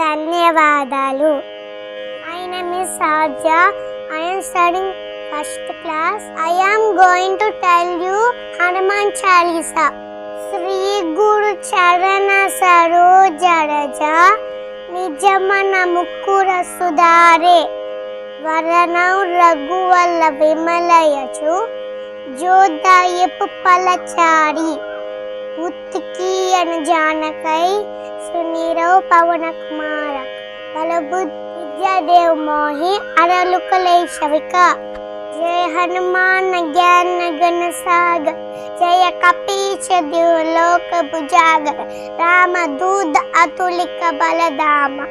ధన్యవాదాలు. My name is Sarja. I am studying first class. I am going to tell you Hanuman Chalisa. Sri Guru Charana Saroja Raja Nijamana Mukura Sudare Varanau Raghuvala Vimalayachu Jodayapu Palachari Uttiki and Janakai Sunirao Pavanakumara Balabud Vidyadev Mohi Aralukalai Shavika Jai Hanuman Gyan Ganasaga Jaya Kapicha Divloka Bujagar Rama Dud Atulika Baladama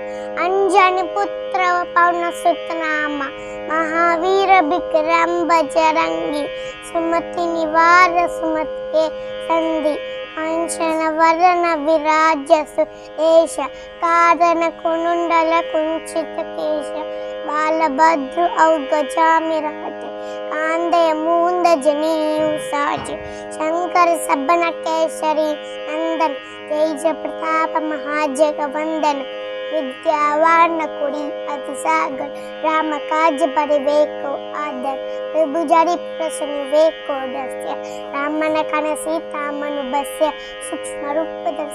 Anjani Putra Pauna Sutanama Mahavira Bikram Bajarangi Sumati Nivara Sumati Sandhi Kanchana Varana Virajasu Esha Kadana Kunundala Kunchita Kesha Balabhadru Augajamiraja Kandaya Munda Jani Usaji Shankar Sabana Keshari Nandan Teja Pratapa Mahajaga Vandana Vidyavana Kuri Atisagar Rama Kaja Pariveko Adar Prabhujari Prasuni Veko Dasya Ramana Kanasita Manubasya Sukshma Rupadar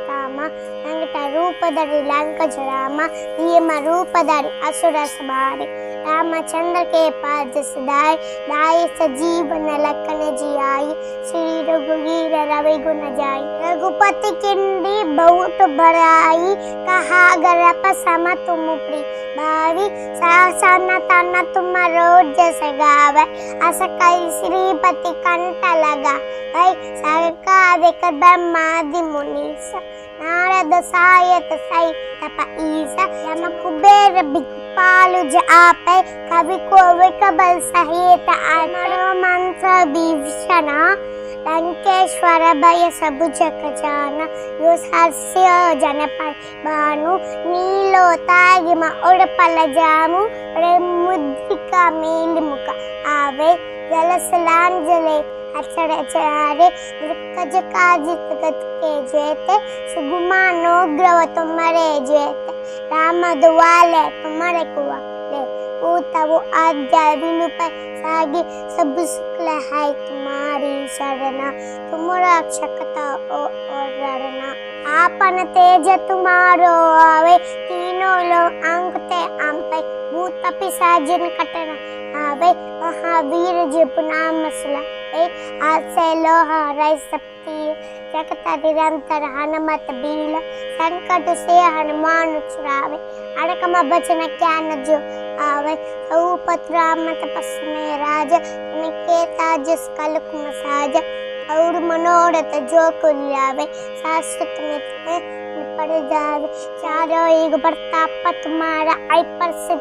Kama Nangata Rupadari Lanka Jarama Niyama Rupadari Asura Sabari Ramachandra ke Pajasadai Dai Sajivana Lakana Jiyai Sri Raghugira Ravi Gunajai Raghupati Kindi Baut Barai Kaha Garapa Sama Tumupri Bhavi Sahasana Tana Tumaro Jasagava Asakai Sripati Kantalaga Vai Saka Dekar Brahmadi Munisa Narada Sayata Sai Tapa Isa Yamakubera Bikupalu Jaapai Kaviku Vikabal Sahita Amaro Mantra Bhivshana Lankeshwara Bhaya Sabhujakajana Yusasya Janapal Banu Nilo Tagima Udapala Jamu Remudrika Milimuka Ave Jalasalanjale Acharacharare Vrikajakaji Tagatke Jete Suguma Nograva Tumare Jete Rama Dwale Tumare Kuwale Utavu Adya Vinupa Sagi Sabusukla Hai Tumari Sharana Tumura Akshakata O Rarana Apana Teja Tumaro Ave Tino Lo Ankte Ampai Bhutapi Sajan Katana Ave Mahavira Jipuna Masala Aselo Rai Sapti Jakatari Rantara Hanamata Bila Sankatu Se Hanuman Uchrave Adakama Bachana Kyanaju Ave Saupatramata Pasme Raja Niketa Jaskaluk Masaja Aur Manodata Jokulave Sasutmite Nipadajave Charo Ego Bartapa Tumara I perceive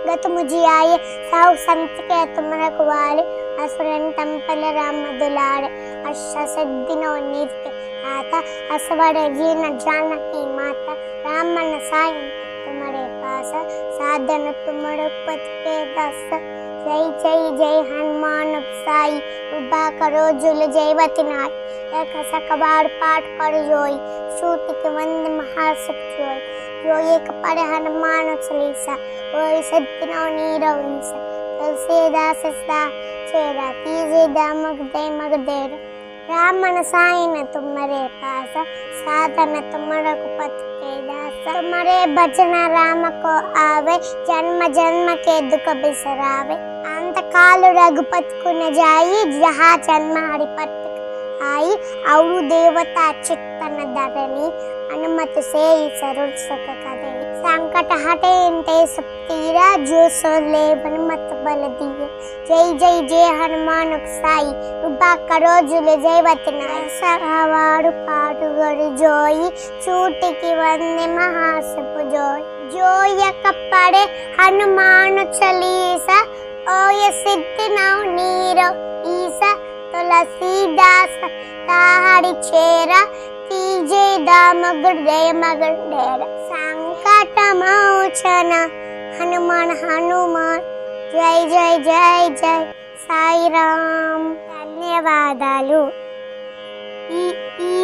Gatumujiaye Sau Santike Tumara Kuali Asuran Tampala Ramadulare Asha Seddino Nirte Ata Asavada Jina Janaki Mata Ramana Sayan Tumare Pasa Sadhana Tumarupatke Dasa Jai Jai Jai Hanuman Upsai Ubakaro Jula Jaivatinai Ekasakabar Pat Karjoi Shutik Vand Mahasuk Joy Joy Kapare Hanuman Chalisa Oi Seddino Niro Visa Tulsida Sista Chera Tizi Damagde Magdera Ramana Saina Tumare Pasa Sadhana Tumarakupat Kedasa Tumare Bhajana Ramako Ave Janma Janma ke Dukha Bisarave Anta Kalu Raghupat Kunajayi Jaha Janma Haripat Ai Auru Devata Chittana Dharani Anumati Se Sarul Sakakade Sankata Hate Inte Saptira Joso Levan Matabaladiya Jai Jai Jai Hanuman Uksai Ubakaro Jule Jaivatina Saravaru Padu Joy Chutiki Vande Mahasapu Joy Joya Kapade Hanuman Chalisa Oya Siddhina Niro Isa Tulasidas Tahari Chera TJ Damagurdaya Magurdera Sankata Mauchana Hanuman Hanuman Jai Jai Jai Jai Sai Ram ధన్యవాదాలు. ఈ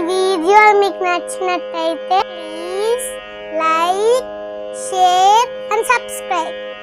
video మీకు నచ్చినట్టయితే please like share, and subscribe.